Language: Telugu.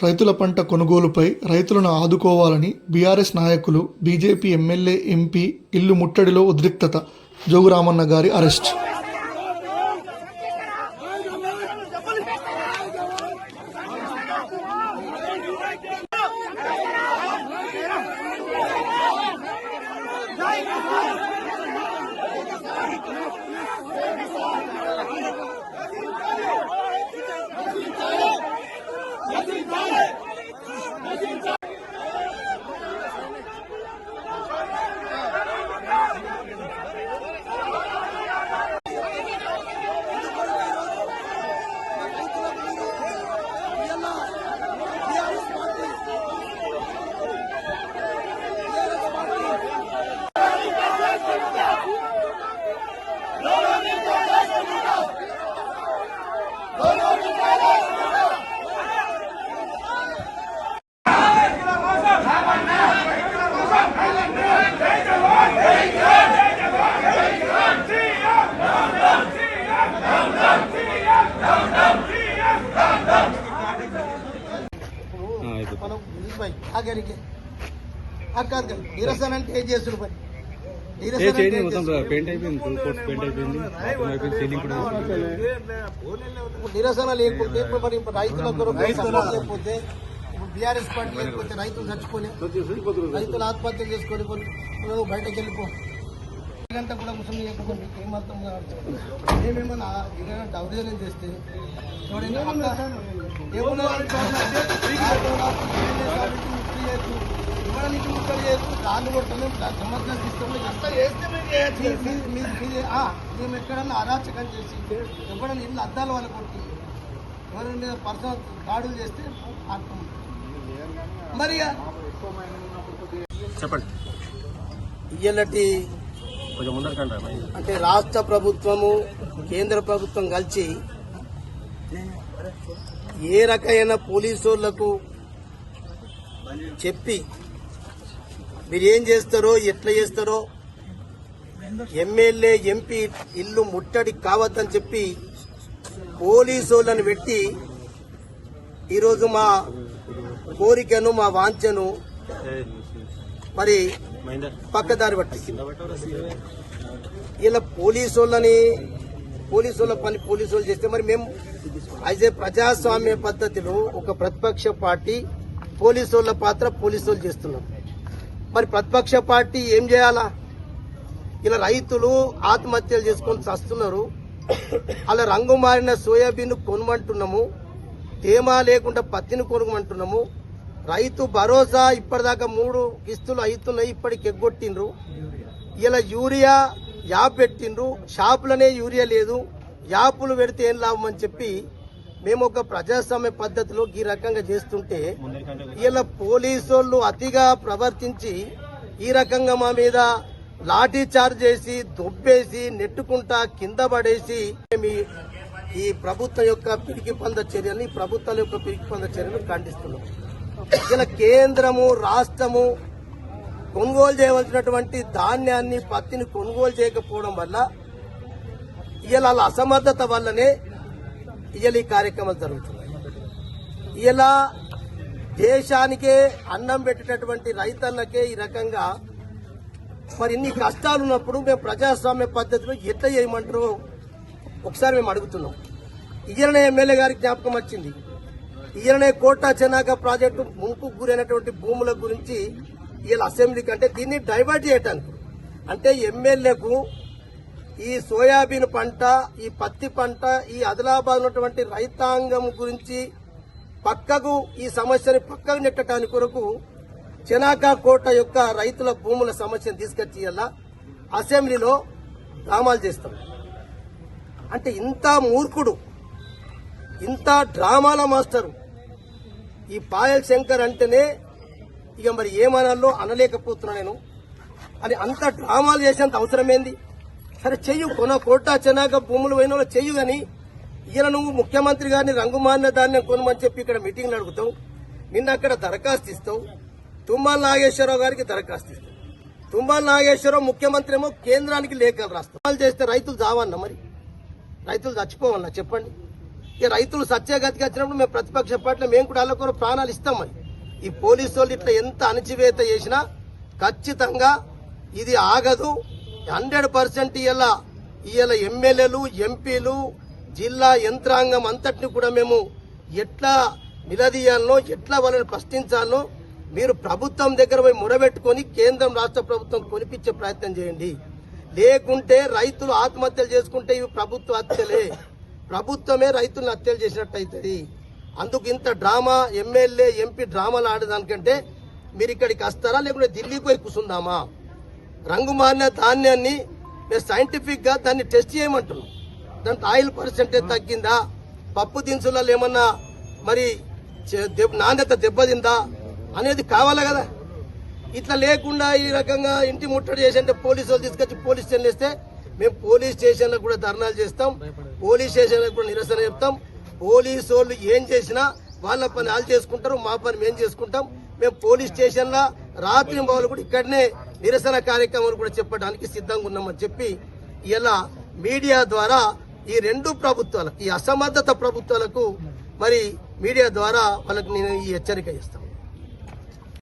రైతుల పంట కొనుగోలుపై రైతులను ఆదుకోవాలని బీఆర్ఎస్ నాయకులు, బీజేపీ ఎమ్మెల్యే, ఎంపీ ఇల్లు ముట్టడిలో ఉద్రిక్తత. జోగురామన్న గారి అరెస్ట్. నిరసన అంటే ఏం చేస్తున్నారు పని? నిరసన లేకపోతే మరి రైతుల కొరకు లేకపోతే బీఆర్ఎస్ పార్టీ లేకపోతే రైతులు చచ్చిపోలే, రైతులు ఆత్మహత్య చేసుకొని బయటకు వెళ్ళిపో గంట కూడా ముసలి లేకపోతే ఏమర్థం కావచ్చు. మేమేమన్నా దౌర్జన్యం చేస్తే ఇవ్వడానికి ముక్కలు చేయొచ్చు, దాన్ని కొట్టలేము, సమర్థన సిస్టమ్ మేము ఎక్కడన్నా అరాచకం చేసి ఎప్పుడన్నా ఇల్లు అద్దాల వాళ్ళు కొట్టి ఎవరైనా పర్సనల్ దాడులు చేస్తే అర్థం. మరి చెప్పండి. ఇయ్యలటి అంటే రాష్ట్ర ప్రభుత్వము, కేంద్ర ప్రభుత్వం కలిసి ఏ రకమైన పోలీసులకు చెప్పి మీరు ఏం చేస్తారో, ఎట్లా చేస్తారో, ఎమ్మెల్యే, ఎంపీ ఇల్లు ముట్టడి కావద్దని చెప్పి పోలీసులను పెట్టి ఈరోజు మా కోరికను, మా వాంఛను మరి పక్కదారి పట్టి ఇలా పోలీసుల పని పోలీసులు చేస్తే మరి మేము యాజ్ ఏ ప్రజాస్వామ్య పద్ధతిలో ఒక ప్రతిపక్ష పార్టీ పోలీసుల పాత్ర పోలీసులు చేస్తున్నాం. మరి ప్రతిపక్ష పార్టీ ఏం చేయాలా? ఇలా రైతులు ఆత్మహత్యలు చేసుకొని చస్తున్నారు. అలా రంగు మారిన సోయాబీన్ కొనమంటున్నాము, తేమ లేకుండా పత్తిని కొనుగమంటున్నాము. రైతు భరోసా ఇప్పటిదాకా 3 కిస్తులు అవుతున్నాయి, ఇప్పటికి ఎగ్గొట్టిండ్రు. ఇలా యూరియా యాప్ పెట్టిండ్రు, షాపులనే యూరియా లేదు, యాపులు పెడితే ఏం లాభం అని చెప్పి మేము ఒక ప్రజాస్వామ్య పద్ధతిలో ఈ రకంగా చేస్తుంటే ఇలా పోలీసులు అతిగా ప్రవర్తించి ఈ రకంగా మా మీద లాఠీ చార్జ్ చేసి దొబ్బేసి నెట్టుకుంటా కింద పడేసి ఈ ప్రభుత్వం యొక్క పిరికి పంద చర్యని, ప్రభుత్వాల యొక్క పిరికి పంద చర్యను ఖండిస్తున్నాం. ఇలా కేంద్రము, రాష్ట్రము కొనుగోలు చేయవలసినటువంటి ధాన్యాన్ని, పత్తిని కొనుగోలు చేయకపోవడం వల్ల ఇలా అసమర్థత వల్లనే ఇలా ఈ కార్యక్రమాలు జరుగుతున్నాయి. ఇలా దేశానికే అన్నం పెట్టేటటువంటి రైతన్నకే ఈ రకంగా మరి ఇన్ని కష్టాలు ఉన్నప్పుడు మేము ప్రజాస్వామ్య పద్ధతిలో ఎట్లా చేయమంటారో ఒకసారి మేము అడుగుతున్నాం. ఈయననే ఎమ్మెల్యే గారికి జ్ఞాపకం వచ్చింది. ఈయననే కోటా చెనాక ప్రాజెక్టు ముంపుకు గురైనటువంటి భూముల గురించి ఇలా అసెంబ్లీకి అంటే దీన్ని డైవర్ట్ చేయటానికి అంటే ఎమ్మెల్యేకు ఈ సోయాబీన్ పంట, ఈ పత్తి పంట, ఈ ఆదిలాబాద్ ఉన్నటువంటి రైతాంగం గురించి పక్కకు ఈ సమస్యని పక్కకు నెట్టడానికి కొరకు చెనాక కోట యొక్క రైతుల భూముల సమస్యను తీసుకొచ్చి ఇలా అసెంబ్లీలో డ్రామాలు చేస్తాం. అంటే ఇంత మూర్ఖుడు, ఇంత డ్రామాల మాస్టరు ఈ పాయల్ శంకర్ అంటేనే ఇక మరి ఏమనాలో అనలేకపోతున్నా నేను అని. అంత డ్రామాలు చేసేంత అవసరమేంది? సరే చెయ్యి, కోటా చెనాక భూములు పోయిన వాళ్ళు చెయ్యు. కానీ ఇలా నువ్వు ముఖ్యమంత్రి గారిని రంగుమాలిన ధాన్యం కొనమని చెప్పి ఇక్కడ మీటింగ్లు అడుగుతావు, నిన్న అక్కడ దరఖాస్తు ఇస్తావు, తుమ్మల నాగేశ్వరరావు గారికి దరఖాస్తు ఇస్తావు. తుమ్మల నాగేశ్వరరావు ముఖ్యమంత్రి ఏమో కేంద్రానికి లేఖలు రాస్తావు. చేస్తే రైతులు చావన్నా? మరి రైతులు చచ్చిపోవన్నా? చెప్పండి. ఇక రైతులు సత్యగతికి వచ్చినప్పుడు మేము ప్రతిపక్ష పార్టీలో మేము కూడా వాళ్ళ ప్రాణాలు ఇస్తామని. ఈ పోలీసు వాళ్ళు ఇట్లా ఎంత అణచివేత చేసినా ఖచ్చితంగా ఇది ఆగదు. 100% ఇవాళ ఎమ్మెల్యేలు, ఎంపీలు, జిల్లా యంత్రాంగం అంతటిని కూడా మేము ఎట్లా నిలదీయాలనో, ఎట్లా వాళ్ళని ప్రశ్నించాలనో మీరు ప్రభుత్వం దగ్గర పోయి ముడబెట్టుకొని కేంద్రం, రాష్ట్ర ప్రభుత్వం కొనిపించే ప్రయత్నం చేయండి. లేకుంటే రైతులు ఆత్మహత్యలు చేసుకుంటే ఇవి ప్రభుత్వ హత్యలే, ప్రభుత్వమే రైతులను హత్యలు చేసినట్టు అవుతుంది. అందుకు ఇంత డ్రామా, ఎమ్మెల్యే, ఎంపీ డ్రామాలు ఆడేదానికంటే మీరు ఇక్కడికి వస్తారా, లేకుంటే ఢిల్లీకి పోయి కూర్చుందామా? రంగు మారిన ధాన్యాన్ని మేము సైంటిఫిక్ గా దాన్ని టెస్ట్ చేయమంటున్నాం. దాంట్లో ఆయిల్ పర్సెంటేజ్ తగ్గిందా, పప్పు దినుసులలో ఏమన్నా మరి నాణ్యత దెబ్బతిందా అనేది కావాలా కదా. ఇట్లా లేకుండా ఈ రకంగా ఇంటి ముట్టడి చేసి అంటే పోలీసు వాళ్ళు తీసుకొచ్చి పోలీస్ స్టేషన్ వేస్తే మేము పోలీస్ స్టేషన్లకు కూడా ధర్నాలు చేస్తాం, పోలీస్ స్టేషన్లకు కూడా నిరసన చెప్తాం. పోలీసు వాళ్ళు ఏం చేసినా వాళ్ళ పని వాళ్ళు చేసుకుంటారు, మా పని మేము చేసుకుంటాం. మేము పోలీస్ స్టేషన్లో రాత్రి వాళ్ళు కూడా ఇక్కడనే నిరసన కార్యక్రమాలు కూడా చెప్పడానికి సిద్ధంగా ఉన్నామని చెప్పి ఇలా మీడియా ద్వారా ఈ రెండు ప్రభుత్వాలకు, ఈ అసమర్థత ప్రభుత్వాలకు మరి మీడియా ద్వారా వాళ్ళకి నేను ఈ హెచ్చరిక చేస్తాను.